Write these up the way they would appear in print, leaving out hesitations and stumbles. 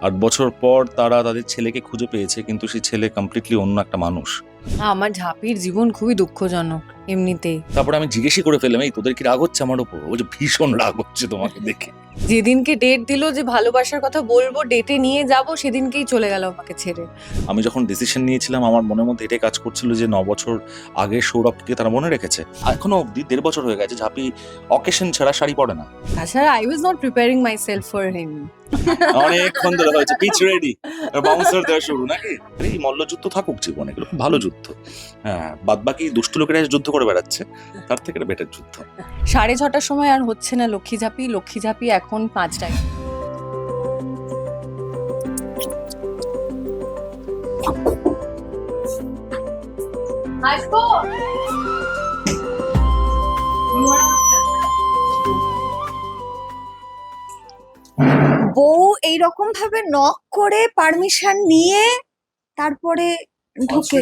8 বছর পর তারা তাদের ছেলেকে খুঁজে পেয়েছে, কিন্তু সেই ছেলে কমপ্লিটলি অন্য একটা মানুষ। আমার ঝাঁপির জীবন খুবই দুঃখজনক এমনিতেই। তারপরে আমি জিজ্ঞেসই করে ফেললাম, এই তোদের কি রাগ হচ্ছে আমার উপর? ও যে ভীষণ রাগ হচ্ছে তোমাকে দেখে। যেদিনকে ডেট দিল যে ভালোবাসার কথা বলবো, ডেটে নিয়ে যাব, সেদিনকেই চলে গেল আমাকে ছেড়ে। আমি যখন ডিসিশন নিয়েছিলাম, আমার মনের মধ্যে এটাই কাজ করছিল যে 9 বছর আগে সৌরভকে তারা মনে রেখেছে। এখনো অব্দি 1.5 বছর হয়ে গেছে ঝাঁপি অকেশন ছাড়া শাড়ি পরে না। তাছাড়া I was not preparing myself for হিম। অনেকক্ষণ ধরে হয়েছে পিচ রেডি, বাউন্সার দেওয়া শুরু নাকি। এই মল্লযুদ্ধ থাকুক জীবনে, এগুলো খুব ভালো যুদ্ধ। হ্যাঁ, বাদ বাকি দুষ্ট লোকেরা এসে যুদ্ধ করে বেড়াচ্ছে, তার থেকে বেটার যুদ্ধ। 6:30টার সময় আর হচ্ছে না লক্ষ্মী ঝাঁপি এখন 5টায়। আসবো। বউ এইরকম ভাবে নক করে পারমিশন নিয়ে তারপরে ঢুকে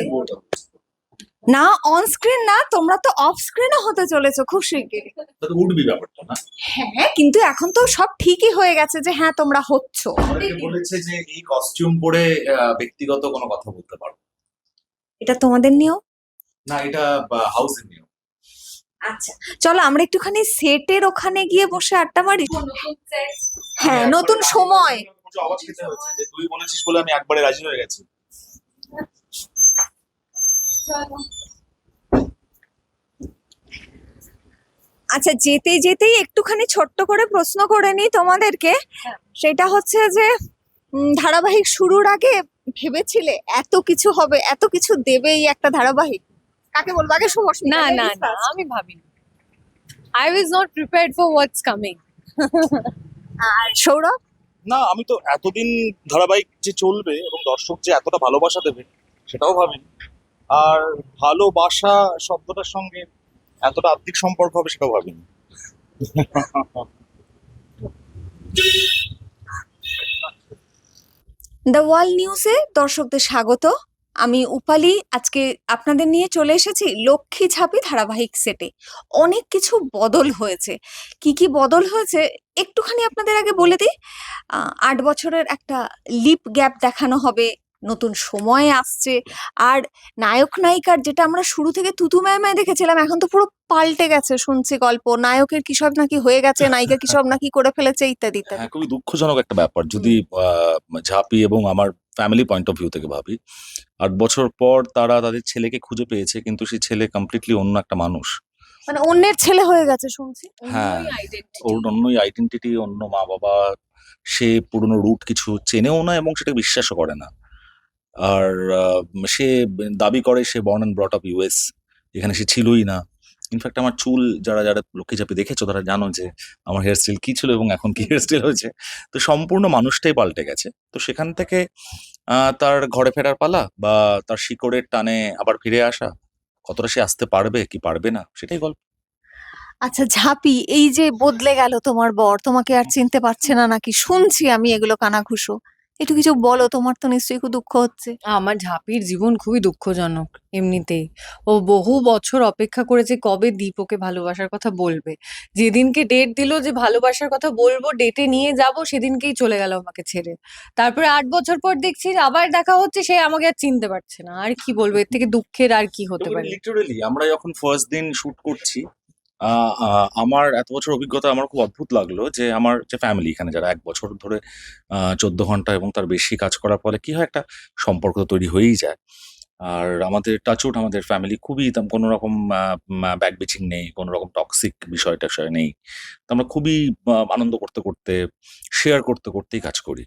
না, অন স্ক্রিন না, তোমরা তো অফ স্ক্রিনও হতে চলেছো খুব শিগগিরই। তাতে উঠবি ব্যাপারটা না। হ্যাঁ, কিন্তু এখন তো সব ঠিকই হয়ে গেছে যে হ্যাঁ তোমরা হচ্ছ। আমাদেরকে বলেছে যে এই কস্টিউম পরে ব্যক্তিগত কোনো কথা বলতে পারো এটা তোমাদের নিয়েও। না, এটা হাউসের নিয়ম। আচ্ছা, চলো আমরা একটুখানি সেটের ওখানে গিয়ে বসে আড্ডা মারি। হ্যাঁ, নতুন সময়। প্রচুর আওয়াজ খেতে হয়েছে যে তুই বলেছিস বলে আমি একবারে রাজি হয়ে গেছি। আচ্ছা, যেতেই যেতেই একটুখানি ছোট্ট করে প্রশ্ন করে নিই তোমাদেরকে। সেটা হচ্ছে যে ধারাবাহিক শুরুর আগে ভেবেছিলে এত কিছু হবে, এত কিছু দেবে এই একটা ধারাবাহিক? কাকে বলবো আগে? না না না, আমি ভাবিনি। I was not prepared for what's coming. আর সৌরভ? না, আমি তো এতদিন ধারাবাহিক যে চলবে এবং দর্শক যে এতটা ভালোবাসা দেবে সেটাও ভাবিনি। আর ভালোবাসা শব্দটার সঙ্গে এতটা আত্মিক সম্পর্ক হবে সেটাও ভাবিনি। দ্য ওয়াল নিউজে দর্শকদের স্বাগত। আমি উপালি আজকে আপনাদের নিয়ে চলে এসেছি লক্ষ্মী ঝাঁপি ধারাবাহিক সেটে। অনেক কিছু বদল হয়েছে। কি কি বদল হয়েছে একটুখানি আপনাদের আগে বলে দিই। 8 বছরের একটা লিপ গ্যাপ দেখানো হবে, নতুন সময় আসছে। আর নায়ক নায়িকার যেটা আমরা শুরু থেকে তুতু ম্যায় দেখেছিলাম, এখন তো পুরো পাল্টে গেছে শুনছি গল্প। নায়কের কি সব নাকি হয়ে গেছে, নায়িকা কি সব নাকি করে ফেলেছে, ইত্যাদি ইত্যাদি। হ্যাঁ, খুবই দুঃখজনক একটা ব্যাপার যদি ঝাঁপি এবং আমার ফ্যামিলি পয়েন্ট অফ ভিউ থেকে ভাবি। 8 বছর পর তারা তাদের ছেলেকে খুঁজে পেয়েছে, কিন্তু সেই ছেলে কমপ্লিটলি অন্য একটা মানুষ। মানে অন্যের ছেলে হয়ে গেছে শুনছি। হ্যাঁ, ওর অন্যই আইডেন্টিটি, অন্য মা বাবা। সে পুরনো রুট কিছু চেনেও না এবং সেটাকে বিশ্বাসও করে না। আর সে দাবি করে সে born and brought up US, এখানে সে ছিলই না। ইনফ্যাক্ট আমার চুল, যারা যারা লক্ষ্মী ঝাঁপি দেখেছো তারা জানো যে আমার হেয়ার স্টাইল কি ছিল এবং এখন কি হেয়ার স্টাইল হয়েছে। তো সম্পূর্ণ মানুষটাই পাল্টে গেছে। তো সেখান থেকে তার ঘরে ফেরার পালা বা তার শিকড়ের টানে আবার ফিরে আসা, কতটা সে আসতে পারবে কি পারবে না সেটাই গল্প। আচ্ছা ঝাঁপি, এই যে বদলে গেল তোমার বর, তোমাকে আর চিনতে পারছে না নাকি শুনছি আমি এগুলো কানাঘুষো, একটু কিছু বলো। তোমার তো নিশ্চয়ই খুব দুঃখ হচ্ছে। আমার ঝাঁপির জীবন খুবই দুঃখজনক এমনিতেই। ও বহু বছর অপেক্ষা করেছে কবে দীপ ওকে ভালোবাসার কথা বলবে। যেদিনকে ডেট দিল যে ভালোবাসার কথা বলবো, ডেটে নিয়ে যাব, সেদিনকেই চলে গেল আমাকে ছেড়ে। তারপরে 8 বছর পর দেখছি আবার দেখা হচ্ছে, সে আমাকে আর চিনতে পারছে না। আর কি বলবো, এর থেকে দুঃখের আর কি হতে পারে? লিটারেলি আমরা যখন ফার্স্ট দিন শুট করছি, আমার এত বছর অভিজ্ঞতা আমার খুব অদ্ভুত লাগলো যে আমার যে ফ্যামিলি এখানে যারা 1 বছর ধরে 14 ঘন্টা এবং তার বেশি কাজ করার ফলে কি হয়, একটা সম্পর্ক তো তৈরি হয়েই যায়। আর আমাদের টাচউড, আমাদের ফ্যামিলি খুবই কোনো রকম ব্যাক বিচিং নেই, কোনো রকম টক্সিক বিষয় টষয় নেই। তো আমরা খুবই আনন্দ করতে করতে, শেয়ার করতে করতেই কাজ করি।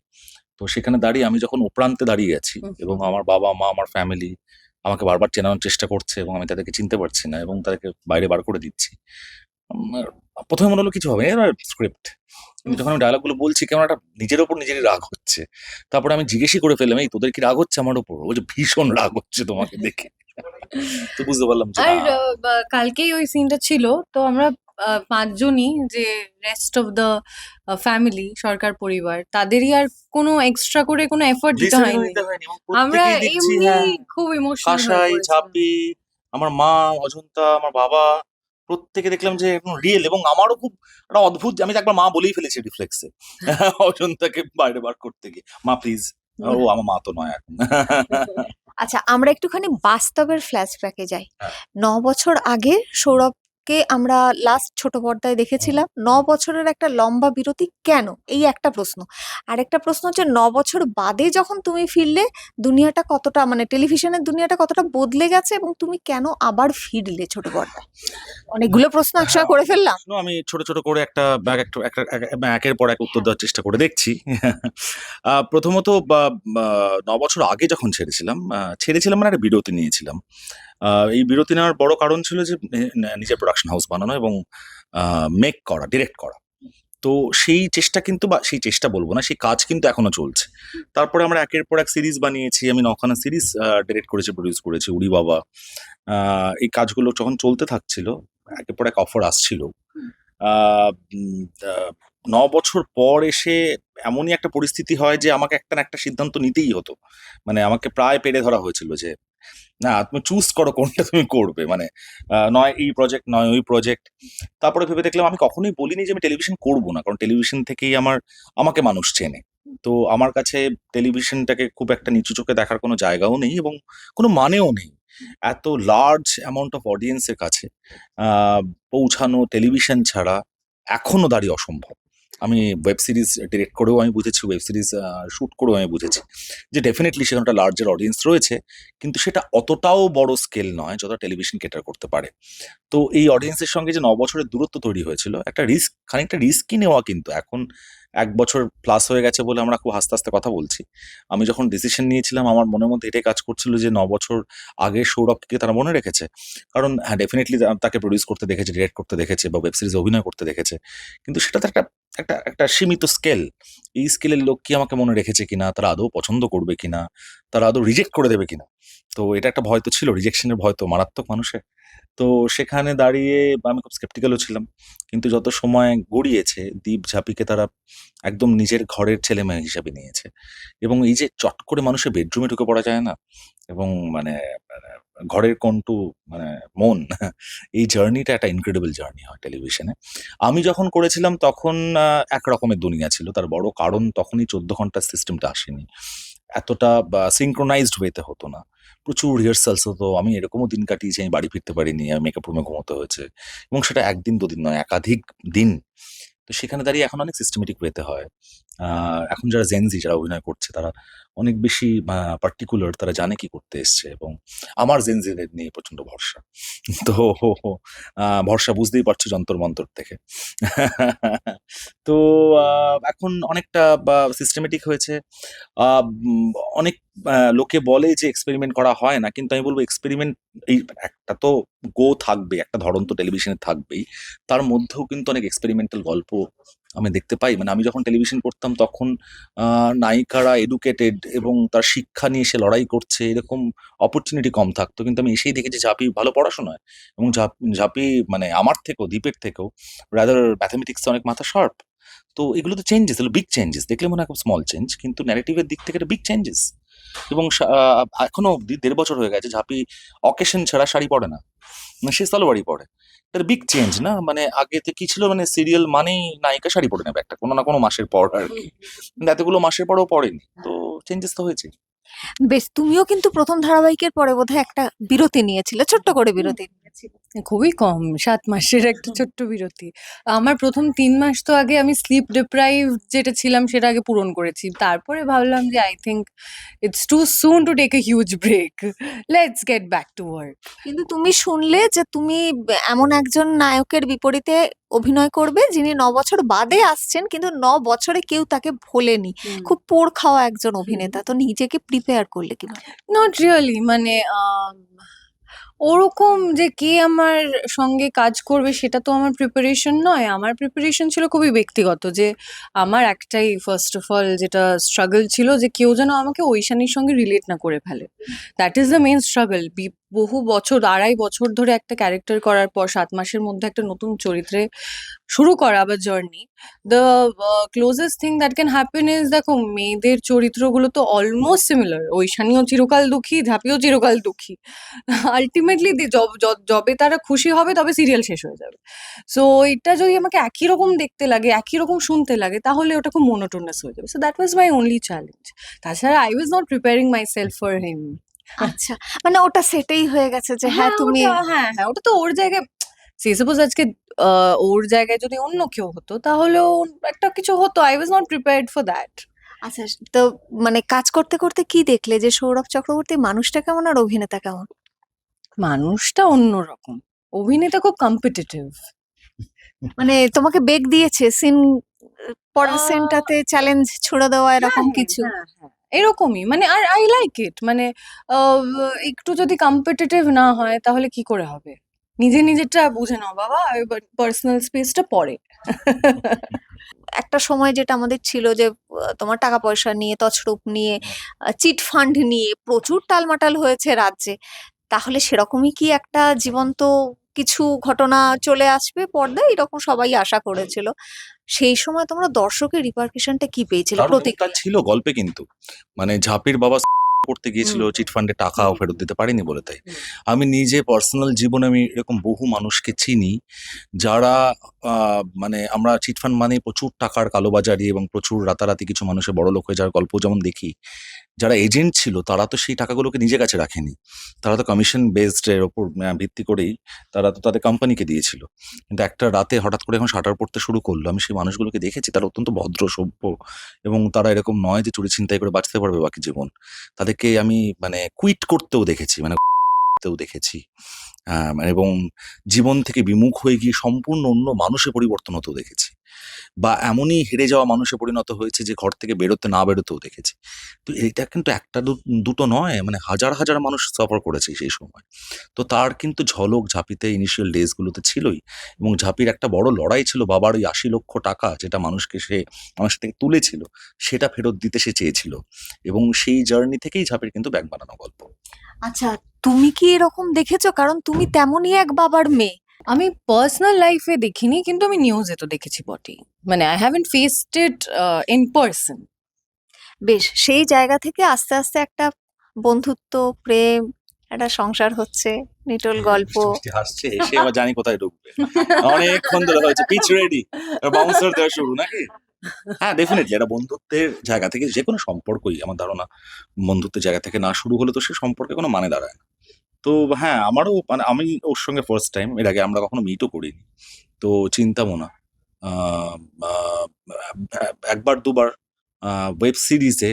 তো সেখানে দাঁড়িয়ে আমি যখন ও প্রান্তে দাঁড়িয়ে আছি এবং আমার বাবা মা, আমার ফ্যামিলি আমাকে বারবার চেনানোর চেষ্টা করছে এবং আমি তাদেরকে চিনতে পারছি না এবং তাদেরকে বাইরে বার করে দিচ্ছি। আমার প্রথমে মনে হলো কিছু হবে না, স্ক্রিপ্ট। কিন্তু যখন আমি ডায়লগ গুলো বলছি, কেমন একটা নিজের ওপর নিজেরই রাগ হচ্ছে। তারপরে আমি জিজ্ঞেসই করে ফেললাম, এই তোদের কি রাগ হচ্ছে আমার উপর? ও যে ভীষণ রাগ হচ্ছে তোমাকে দেখে। তো বুঝতে পারলাম যে আর না। কালকেই ওই সিনটা ছিল। তো আমরা 5 জনই, যে রেস্ট অফ দ্য ফ্যামিলি, সরকার পরিবার, তাদেরই আর কোনো এক্সট্রা করে কোনো এফোর্ট দিতে লিসেনও হয়নি। নিতে হয়নি এবং আমরা প্রত্যেকেই দিচ্ছি। এমনি হ্যাঁ, খুব ইমোশনাল হয়ে কাসাই, পড়েছিলাম। ঝাঁপি, আমার মা, অজন্তা, আমার বাবা, প্রত্যেকে দেখলাম যে একদম রিয়েল, এবং আমারও খুব একটা অদ্ভুত, আমি তো একবার মা বলেই ফেলেছি রিফ্লেক্সে অজন্তাকে বাইরে বার করতে গিয়ে, মা প্লিজ। ও আমার মা তো নয় এখন। আচ্ছা, আমরা একটুখানি বাস্তবের ফ্ল্যাশব্যাকে যাই। হ্যাঁ। 9 বছর আগে সৌরভকে আমরা লাস্ট ছোট পর্দায় দেখেছিলাম। 9 বছরের একটা লম্বা বিরতি কেন? এই একটা প্রশ্ন। আরেকটা প্রশ্ন হচ্ছে 9 বছর বাদে যখন তুমি ফিরলে, দুনিয়াটা কতটা, মানে টেলিভিশনের দুনিয়াটা কতটা বদলে গেছে, এবং তুমি কেন আবার ফিরলে ছোট পর্দায়? অনেকগুলো প্রশ্ন একসঙ্গে করে ফেললাম। প্রশ্ন আমি ছোট ছোট করে একটা একের পর এক উত্তর দেওয়ার চেষ্টা করে দেখছি। প্রথমত 9 বছর আগে যখন ছেড়েছিলাম মানে একটা বিরতি নিয়েছিলাম। এই বিরতি নেওয়ার বড় কারণ ছিল যে নিজের প্রোডাকশন হাউস বানানো এবং মেক করা, ডিরেক্ট করা। তো সেই চেষ্টা কিন্তু, বা সেই চেষ্টা বলবো না, সেই কাজ কিন্তু এখনো চলছে। তারপরে আমরা একের পর এক সিরিজ বানিয়েছি, আমি 9খানা সিরিজ ডিরেক্ট করেছি, প্রডিউস করেছি, উড়ি বাবা। এই কাজগুলো যখন চলতে থাকছিল, একের পর এক অফার আসছিল। আহ, উম, আহ, 9 বছর পর এসে এমনই একটা পরিস্থিতি হয় যে আমাকে একটা না একটা সিদ্ধান্ত নিতেই হতো। মানে আমাকে প্রায় পেড়ে ধরা হয়েছিল যে না, তুমি চুজ করো কোনটা তুমি করবে, মানে নয় এই প্রজেক্ট নয় ওই প্রজেক্ট। তারপরে ভেবে দেখলাম আমি কখনোই বলিনি যে আমি টেলিভিশন করব না, কারণ টেলিভিশন থেকেই আমাকে মানুষ চেনে। তো আমার কাছে টেলিভিশনটাকে খুব একটা নিচু চোখে দেখার কোনো জায়গাও নেই এবং কোনো মানেও নেই। এত লার্জ অ্যামাউন্ট অফ অডিয়েন্সের কাছে আহ, পৌঁছানো টেলিভিশন ছাড়া এখনো দাঁড়িয়ে অসম্ভব। আমি ওয়েব সিরিজ ডিরেক্ট করেও আমি বুঝেছি, ওয়েব সিরিজ শুট করেও আমি বুঝেছি যে ডেফিনেটলি সেখানে একটা লার্জার অডিয়েন্স রয়েছে, কিন্তু সেটা অতটাও বড় স্কেল নয় যতটা টেলিভিশন ক্যাটার করতে পারে। তো এই অডিয়েন্সের সঙ্গে যে 9 বছরের দূরত্ব তৈরি হয়েছিল, একটা খানিকটা রিস্কই নেওয়া, কিন্তু এখন 1 বছর প্লাস হয়ে গেছে বলে আমরা খুব হাসতে হাসতে কথা বলছি। আমি যখন ডিসিশন নিয়েছিলাম আমার মনের মধ্যে এটাই কাজ করছিল যে 9 বছর আগে সৌরভকে তারা মনে রেখেছে, কারণ হ্যাঁ ডেফিনেটলি তাকে প্রডিউস করতে দেখেছে, ডিরেক্ট করতে দেখেছে বা ওয়েব সিরিজে অভিনয় করতে দেখেছে, কিন্তু সেটা তো একটা একটা একটা সীমিত স্কেল। এই স্কেলের লোক কি আমাকে মনে রেখেছে কিনা, তারা আদৌ পছন্দ করবে কিনা, তারা আদৌ রিজেক্ট করে দেবে কিনা। তো এটা একটা ভয় তো ছিল, রিজেকশনের ভয় তো মারাত্মক মানুষের। তো সেখানে দাঁড়িয়ে আমি খুব স্কেপটিক্যালও ছিলাম, কিন্তু যত সময় গড়িয়েছে দীপ ঝাঁপিকে তারা একদম নিজের ঘরের ছেলে মেয়ে হিসাবে নিয়েছে। এবং এই যে চট করে মানুষের বেডরুমে ঢুকে পড়া যায় না, এবং মানে ঘরের কন্টু, মানে মন, এই জার্নিটা একটা ইনক্রেডিবল জার্নি হয় টেলিভিশনে। আমি যখন করেছিলাম তখন এক রকমের দুনিয়া ছিল, তার বড় কারণ তখনই 14 ঘন্টার সিস্টেমটা আসেনি, এতটা সিঙ্ক্রোনাইজড ওয়েতে হতো না, প্রচুর রিহার্সালস হতো। আমি এরকমও দিন কাটিয়েছি আমি বাড়ি ফিরতে পারিনি, আমি মেকআপ রুমে ঘুমোতে হয়েছে, এবং সেটা একদিন দুদিন নয়, একাধিক দিন। তো সেখানে দাঁড়িয়ে এখন অনেক সিস্টেমেটিক ওয়েতে হয়। এখন যারা জেনজি যারা অভিনয় করছে তারা অনেক বেশি পার্টিকুলার, তারা জানে কি করতে এসছে, এবং আমার জেনজিদের নিয়ে প্রচন্ড ভরসা। তো ভরসা বুঝতেই পারছো যন্তর মন্তর থেকে। তো এখন অনেকটা সিস্টেমেটিক হয়েছে। আহ, উম, অনেক লোকে বলে যে এক্সপেরিমেন্ট করা হয় না, কিন্তু আমি বলবো এক্সপেরিমেন্ট, এই একটা তো গো থাকবে, একটা ধরন তো টেলিভিশনে থাকবেই, তার মধ্যেও কিন্তু অনেক এক্সপেরিমেন্টাল গল্প আমি দেখতে পাই। মানে আমি যখন টেলিভিশন করতাম তখন নায়িকারা এডুকেটেড এবং তার শিক্ষা নিয়ে সে লড়াই করছে, এরকম অপরচুনিটি কম থাকতো, কিন্তু আমি এসেই দেখেছি ঝাঁপি ভালো পড়াশোনায়, এবং ঝাঁপি মানে আমার থেকেও, দ্বীপের থেকেও রাদার ম্যাথামেটিক্সে অনেক মাথা শার্প। তো এগুলো তো চেঞ্জেস, এগুলো বিগ চেঞ্জেস, দেখলে মনে হয় খুব স্মল চেঞ্জ, কিন্তু ন্যারেটিভের দিক থেকে এটা বিগ চেঞ্জেস। এবং এখনো অব্দি 1.5 বছর হয়ে গেছে ঝাঁপি অকেশন ছাড়া শাড়ি পরে না, মানে সে সালোয়ারই পরে। এটা বিগ চেঞ্জ না? মানে আগে তো কি ছিল, মানে সিরিয়াল মানেই নায়িকা শাড়ি পরে নেবে একটা কোনো না কোনো মাসের পর আর কি, কিন্তু এতগুলো মাসের পরও পড়েনি, তো চেঞ্জেস তো হয়েছে। বেশ, তুমিও কিন্তু প্রথম ধারাবাহিকের পরে বোধহয় একটা বিরতি নিয়েছিলে, ছোট্ট করে বিরতি নিয়েছিলে। খুবই কম, 7 মাসের একটা ছোট্ট বিরতি। আমার প্রথম 3 মাস তো আগে আমি স্লিপ ডিপ্রাইভ যেটা ছিলাম সেটা আগে পূরণ করেছি, তারপরে ভাবলাম যে I think it's too soon to take a huge break, let's get back to work. কিন্তু তুমি শুনলে যে তুমি এমন একজন নায়কের বিপরীতে অভিনয় করবে যিনি 9 বছর বাদে আসছেন, কিন্তু 9 বছরে কেউ তাকে ভোলেনি। খুব পোড় খাওয়া একজন অভিনেতা, তো নিজেকে প্রিপেয়ার করলে কিভাবে? নট রিয়েলি, মানে ওরকম যে কে আমার সঙ্গে কাজ করবে সেটা তো আমার প্রিপারেশন নয়। আমার প্রিপারেশন ছিল খুবই ব্যক্তিগত, যে আমার একটাই ফার্স্ট অফ অল যেটা স্ট্রাগল ছিল যে কেউ যেন আমাকে ঐশানীর সঙ্গে রিলেট না করে ফেলে। That is the main struggle. বহু বছর 2.5 বছর ধরে একটা ক্যারেক্টার করার পর 7 মাসের মধ্যে একটা নতুন চরিত্রে শুরু করা আবার journey, the closest thing that can happen is, দেখো মেয়েদের চরিত্রগুলো তো অলমোস্ট সিমিলার। ঐশানীও চিরকাল দুঃখী, ঝাঁপিও চিরকাল দুঃখী। আলটিমেটলি যবে তারা খুশি হবে তবে সিরিয়াল শেষ হয়ে যাবে। সো এটা যদি আমাকে একই রকম দেখতে লাগে, একই রকম শুনতে লাগে, তাহলে ওটা খুব মোনোটোনাস হয়ে যাবে। So that was my only challenge. তাছাড়া I was not preparing myself for him. আচ্ছা, মানে ওটা সেটেই হয়ে গেছে যে হ্যাঁ তুমি ওটা তো ওর জায়গায়, সাপোজ আজকে ওর জায়গায় যদি অন্য কেউ হতো তাহলেও একটা কিছু হতো। I was not prepared for that. আচ্ছা, তো মানে কাজ করতে করতে কি দেখলে যে সৌরভ চক্রবর্তী মানুষটা কেমন আর অভিনেতা কেমন? মানুষটা অন্যরকম, অভিনেতা খুব কম্পিটিটিভ। মানে তোমাকে বেগ দিয়েছে সিন, পরের আহ, সিনটাতে চ্যালেঞ্জ ছুড়ে দেওয়া এরকম কিছু? এরকমই, মানে আর আই লাইক ইট। মানে আহ, একটু যদি কম্পিটিটিভ না হয় তাহলে কি করে হবে? নিজেরটা বুঝে নাও বাবা, পার্সোনাল স্পেসটা পরে। একটা সময় যেটা আমাদের ছিল যে তোমার টাকা পয়সা নিয়ে, তছরূপ নিয়ে, চিট ফান্ড নিয়ে প্রচুর টালমাটাল হয়েছে রাজ্যে। তাহলে সেরকমই কি একটা জীবন্ত কিছু ঘটনা চলে আসবে পর্দায়, এরকম সবাই আশা করেছিল। সেই সময় তোমরা দর্শকের রিপারকেশনটা কি পেয়েছিলে, তার প্রতিক্রিয়া? ছিল গল্পে কিন্তু, মানে ঝাঁপির বাবা করতে গিয়েছিল হুম, চিট ফান্ডে টাকাও হুম, ফেরত দিতে পারেনি বলে তাই। হুম। আমি নিজে পার্সোনাল জীবনে আমি এরকম বহু মানুষকে চিনি যারা মানে আমরা চিট ফান্ড মানে প্রচুর টাকার কালোবাজারি এবং প্রচুর রাতারাতি কিছু মানুষের বড়লোক হয়ে যাওয়ার গল্প যেমন দেখি। যারা এজেন্ট ছিল তারা তো সেই টাকাগুলোকে নিজের কাছে রাখেনি, তারা তো কমিশন বেসড এর ওপর ভিত্তি করেই তারা তো তাদের কোম্পানিকে দিয়েছিল। কিন্তু একটা রাতে হঠাৎ করে যখন শাটার পড়তে শুরু করলো, আমি সেই মানুষগুলোকে দেখেছি, তারা অত্যন্ত ভদ্র সভ্য এবং তারা এরকম নয় যে চুরি ছিনতাই করে বাঁচতে পারবে বাকি জীবন। তাদেরকে আমি মানে কুইট করতেও দেখেছি, মানে করতেও দেখেছি। এবং জীবন থেকে বিমুখ হয়ে গিয়ে সম্পূর্ণ অন্য মানুষে পরিবর্তন হতেও দেখেছি, বা এমনই হেরে যাওয়া মানুষে পরিণত হয়েছে যে ঘর থেকে বেরোতে না বেরোতেও দেখেছি। তো এটা কিন্তু একটা দুটো নয়, মানে হাজার হাজার মানুষ সাফার করেছে সেই সময়। তো তার কিন্তু ঝলক ঝাঁপিতে ইনিশিয়াল ডেজ গুলোতে ছিলই, এবং ঝাঁপির একটা বড় লড়াই ছিল বাবার ওই 80 লক্ষ টাকা যেটা সে মানুষ থেকে তুলেছিল, সেটা ফেরত দিতে সে চেয়েছিল, এবং সেই জার্নি থেকেই ঝাঁপির কিন্তু ব্যাগ বানানো গল্প। আচ্ছা, তুমি কি এরকম দেখেছো? কারণ তুমি তেমনই এক বাবার মেয়ে। আমি পার্সোনাল লাইফে দেখিনি, কিন্তু আমি নিউজে তো দেখেছি বটেই। মানে I haven't faced it in person. বেশ, সেই জায়গা থেকে আস্তে আস্তে একটা বন্ধুত্ব, প্রেম, একটা সংসার হচ্ছে, নিটোল গল্প। মিষ্টি মিষ্টি হাসছে, এসে আবার জানি কোথায় ঢুকবে। অনেকক্ষণ ধরে হয়েছে পিচ রেডি, বাউন্সার দেওয়া শুরু নাকি? হ্যাঁ, ডেফিনেটলি একটা বন্ধুত্বের জায়গা থেকে যে কোনো সম্পর্কই আমার ধারণা বন্ধুত্বের জায়গা থেকে না শুরু হলে তো সে সম্পর্কে কোনো মানে দাঁড়ায় না। তো হ্যাঁ, আমারও মানে আমি ওর সঙ্গে ফার্স্ট টাইম, এর আগে আমরা কখনো মিটও করিনি। তো চিন্তামও না। আ আ একবার দুবার ওয়েব সিরিজে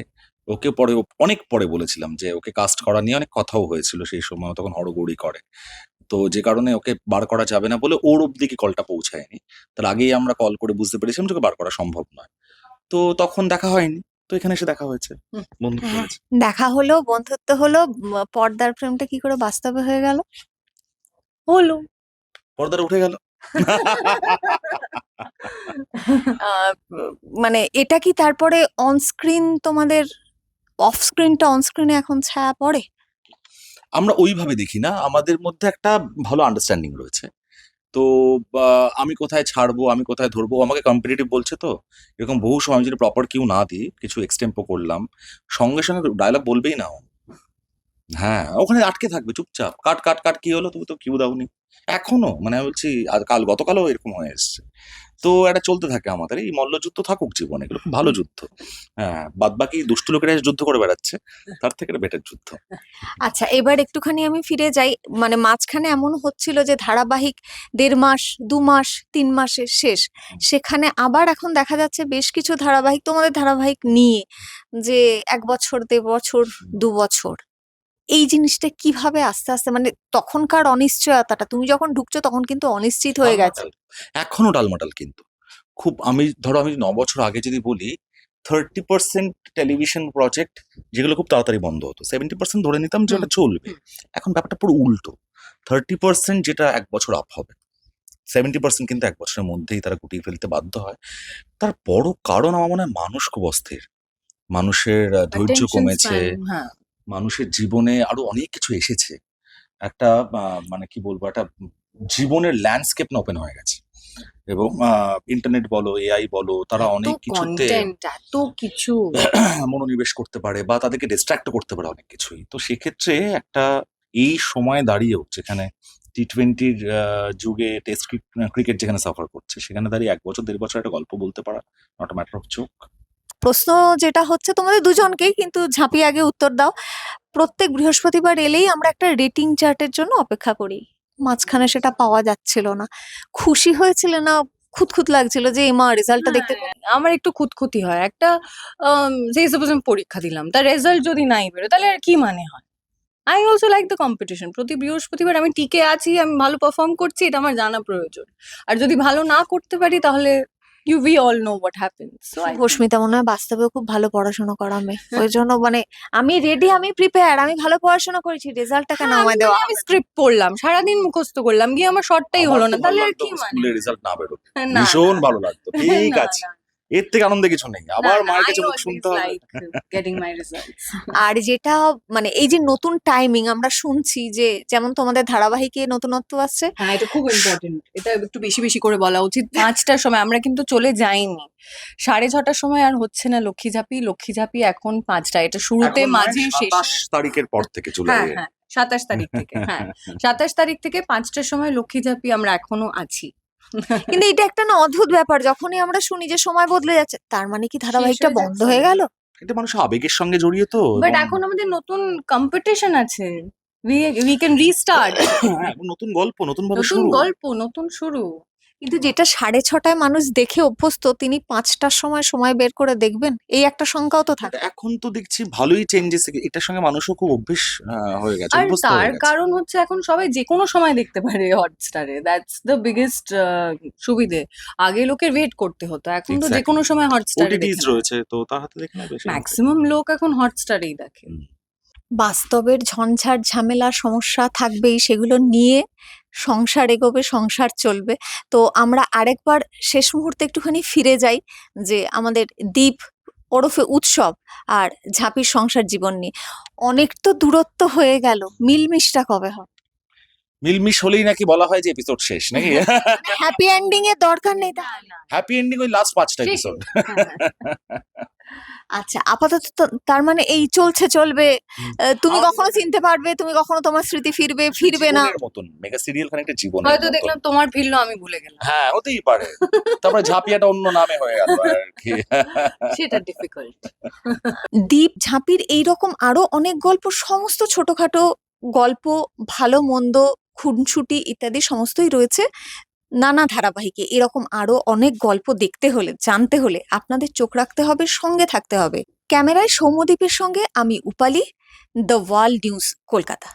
ওকে পরে অনেক পরে বলেছিলাম যে ওকে কাস্ট করা নিয়ে অনেক কথাও হয়েছিল সেই সময়, ও তখন হড়গড়ি করে। তো যে কারণে ওকে বার করা যাবে না বলে ওর অব্দি কি কলটা পৌঁছায়নি। তার আগেই আমরা কল করে বুঝতে পেরেছিলাম যে ওকে বার করা সম্ভব নয়। তো তখন দেখা হয়নি। তো এখানে এসে দেখা হয়েছে। বন্ধুত্ব হ্যাঁ, হয়েছে। দেখা হলো, বন্ধুত্ব হলো, পর্দার প্রেমটা কি করে বাস্তবে হয়ে গেল? হলো। পর্দাটা উঠে গেল। আহ, মানে এটা কি তারপরে অন স্ক্রিন তোমাদের, অফ স্ক্রিনটা অন স্ক্রিনে এখন ছায়া পড়ে? আমরা ওইভাবে দেখি না। আমাদের মধ্যে একটা ভালো আন্ডারস্ট্যান্ডিং রয়েছে। তো বা আমি কোথায় ছাড়বো, আমি কোথায় ধরবো, ও আমাকে কম্পিটিটিভ বলছে তো। এরকম বহু সময় আমি যদি প্রপার কিউ না দিই, কিছু এক্সটেম্পো করলাম, সঙ্গে, সঙ্গে ডায়ালগ বলবেই না ও। হ্যাঁ, ওখানে আটকে থাকবে চুপচাপ। কাট, কাট, কাট, কি হলো? তুমি তো কিউ দাওনি। এখনো মানে আমি বলছি, আর গতকালও এরকম হয়ে এসছে। তো এটা চলতে থাকে আমাদের। এই মল্লযুদ্ধ থাকুক জীবনে। এগুলো খুব ভালো যুদ্ধ। হ্যাঁ, বাদবাকি দুষ্ট লোকেরা এসে যুদ্ধ করে বেড়াচ্ছে। তার থেকে এটা বেটার যুদ্ধ। আচ্ছা, এবার একটুখানি আমি ফিরে যাই। মানে মাঝখানে এমন হচ্ছিল যে ধারাবাহিক 1.5 মাস, 2 মাস, 3 মাসে শেষ। সেখানে আবার এখন দেখা যাচ্ছে বেশ কিছু ধারাবাহিক, তোমাদের ধারাবাহিক নিয়ে, যে 1 বছর, 1.5 বছর, 2 বছর। এই জিনিসটা কিভাবে আস্তে আস্তে, মানে তখনকার অনিশ্চয়তাটা, তুমি যখন ঢুকছো তখন কিন্তু অনিশ্চিত হয়ে গেছে। টালমাটাল। এখনো টালমাটাল কিন্তু। খুব আমি ৯ বছর আগে যদি বলি, 30% টেলিভিশন প্রজেক্ট যেগুলো খুব তাড়াতাড়ি বন্ধ হতো। 70% ধরে নিতাম যে হুম, ওটা চলবে। হুম। এখন ব্যাপারটা পুরো উল্টো। 30% যেটা ১ বছর আপ হবে। 70% কিন্তু ১ বছরের মধ্যেই তারা গুটিয়ে ফেলতে বাধ্য হয়। তার বড় কারণ আমার মনে হয় মানুষ খুব অস্থির। মানুষের ধৈর্য অ্যাটেনশন কমেছে। স্প্যান, হ্যাঁ। মানুষের জীবনে আরো অনেক কিছু এসেছে। একটা মানে কি বলবো, একটা জীবনের ল্যান্ডস্কেপ না ওপেন হয়ে গেছে। এবং ইন্টারনেট বলো, এআই বলো, তারা এত অনেক কিছুতে কন্টেন্ট, এত কিছু। মনোনিবেশ করতে পারে বা তাদেরকে ডিস্ট্রাক্ট করতে পারে অনেক কিছুই। তো সেক্ষেত্রে একটা এই সময় দাঁড়িয়েও যেখানে টি-20 যুগে টেস্ট ক্রিকেট যেখানে সাফার করছে, সেখানে দাঁড়িয়ে 1 বছর 1.5 বছর একটা গল্প বলতে পারা not a matter of joke. প্রশ্ন যেটা হচ্ছে তোমাদের দুজনকেই, কিন্তু ঝাঁপি আগে উত্তর দাও। প্রত্যেক বৃহস্পতিবার এলেই আমরা একটা রেটিং চার্টের জন্য অপেক্ষা করি, মাঝখানে সেটা পাওয়া যাচ্ছিল না। খুশি হয়েছিল না খুঁতখুঁত লাগছিল যে এমা রেজাল্টটা দেখতে হ্যাঁ, আমার একটু খুঁতখুঁতি হয় একটা যে সাপোজ আমি পরীক্ষা দিলাম, তার রেজাল্ট যদি নাই বেরোয় তাহলে আর কি মানে হয়? I also like the competition. প্রতি বৃহস্পতিবার আমি টিকে আছি, আমি ভালো পারফর্ম করছি, এটা আমার জানা প্রয়োজন। আর যদি ভালো না করতে পারি তাহলে we all know what happens. So Shubhasmita মনে হয় বাস্তবেও খুব ভালো পড়াশোনা করা মেয়ে, ওই জন্য মানে আমি রেডি, আমি প্রিপেয়ার, আমি ভালো পড়াশোনা করেছি, রেজাল্টটা কেন আমায় দেওয়া আমি স্ক্রিপ্ট পড়লাম, সারাদিন মুখস্থ করলাম, গিয়ে আমার শর্টটাই আমার হলো তো না, ভালো তাহলে আর লাগতো কি মানে? স্কুলের রেজাল্ট না বেরোতে, না, ভীষণ না, ভালো লাগতো। ঠিক না, আছে, না, এর থেকে আনন্দের কিছু নেই, না, আবার না, মায়ের I কাছে মুখ always শুনতে হবে। like getting my results. আর যেটা মানে এই যে নতুন টাইমিং আমরা শুনছি যে যেমন তোমাদের ধারাবাহিকে নতুনত্ব আসছে, হ্যাঁ, এটা খুব ইম্পর্টেন্ট, এটা একটু বেশি বেশি করে বলা উচিত। 5টার সময় আমরা কিন্তু চলে যাইনি, 6:30টার সময় আর হচ্ছে না লক্ষ্মী ঝাঁপি এখন 5টা, এটা শুরুতে এখন নয়, মাঝে শেষে। 27 তারিখের পর থেকে হ্যাঁ, জুলাইয়ে। হ্যাঁ, 27 তারিখ থেকে, হ্যাঁ 27 তারিখ থেকে 5টার সময় লক্ষ্মী ঝাঁপি আমরা এখনো আছি। কিন্তু এটা একটা না অদ্ভুত ব্যাপার, যখনই আমরা শুনি যে সময় বদলে যাচ্ছে তার মানে কি ধারাবাহিকটা হয়ে বন্ধ যাচ্ছে। হয়ে গেল? এটা মানুষের আবেগের সঙ্গে জড়িয়ে তো, বাট এবং এখন আমাদের নতুন কম্পিটিশন আছে, উই ক্যান রিস্টার্ট। হ্যাঁ, এবং নতুন গল্প, নতুন ভাবে নতুন শুরু। গল্প, নতুন শুরু। কিন্তু যেটা 6:30টায় মানুষ দেখে অভ্যস্ত, তিনি 5টার সময় সময় বের করে দেখবেন, এই একটা শঙ্কাও তো But থাকে। এখন তো দেখছি ভালোই চেঞ্জেস, এটার সঙ্গে মানুষও খুব অভ্যেস হয়ে গেছে, আর অভ্যস্ত তার হয়ে গেছে। কারণ হচ্ছে এখন সবাই যে কোনো সময় দেখতে পারে হটস্টারে, দ্যাটস দ্য বিগেস্ট সুবিধে। আগে লোকের ওয়েট করতে হতো, এখন তো যে কোনো সময় হটস্টারে ওটিটিস দেখে রয়েছে, তো তার হাতে দেখে নেবে। ম্যাক্সিমাম লোক এখন হটস্টারেই দেখে। বাস্তবের ঝঞ্ঝাট ঝামেলা সমস্যা থাকবেই, সেগুলো নিয়ে সংসার এগোবে, সংসার চলবে। তো আমরা আরেকবার শেষ মুহূর্তে একটুখানি ফিরে যাই যে আমাদের দীপ ওরফে উৎসব আর ঝাঁপির সংসার জীবন নিয়ে। অনেক তো দূরত্ব হয়ে গেল, মিলমিশটা কবে হবে? মিলমিশ হলেই নাকি বলা হয় যে এপিসোড শেষ নাকি? হ্যাপি এন্ডিং এর দরকার নেই তা? হ্যাপি এন্ডিং ওই লাস্ট 5টা শেষে। এপিসোড। আচ্ছা, আপাতত তার মানে এই চলছে চলবে। তুমি কখনো চিনতে পারবে, তুমি কখনো তোমার স্মৃতি ফিরবে, ফিরবে না। জীবনের মতন মেগা সিরিয়াল খানিকটা জীবনের হয়তো মতন। দেখলাম তোমার ফিরলো, আমি ভুলে গেলাম। হ্যাঁ, হতেই পারে। তারপরে ঝাঁপিয়াটা অন্য নামে হয়ে গেল আর কি। সেটা ডিফিকাল্ট। দীপ ঝাঁপির এইরকম আরো অনেক গল্প, সমস্ত ছোটখাটো গল্প, ভালো মন্দ, খুনসুটি ইত্যাদি সমস্তই রয়েছে নানা ধারাবাহিকে। এরকম আরো অনেক গল্প দেখতে হলে, জানতে হলে আপনাদের চোখ রাখতে হবে, সঙ্গে থাকতে হবে। ক্যামেরায় সৌম্যদীপের সঙ্গে আমি উপালি, দ্য ওয়ার্ল্ড নিউজ, কলকাতা।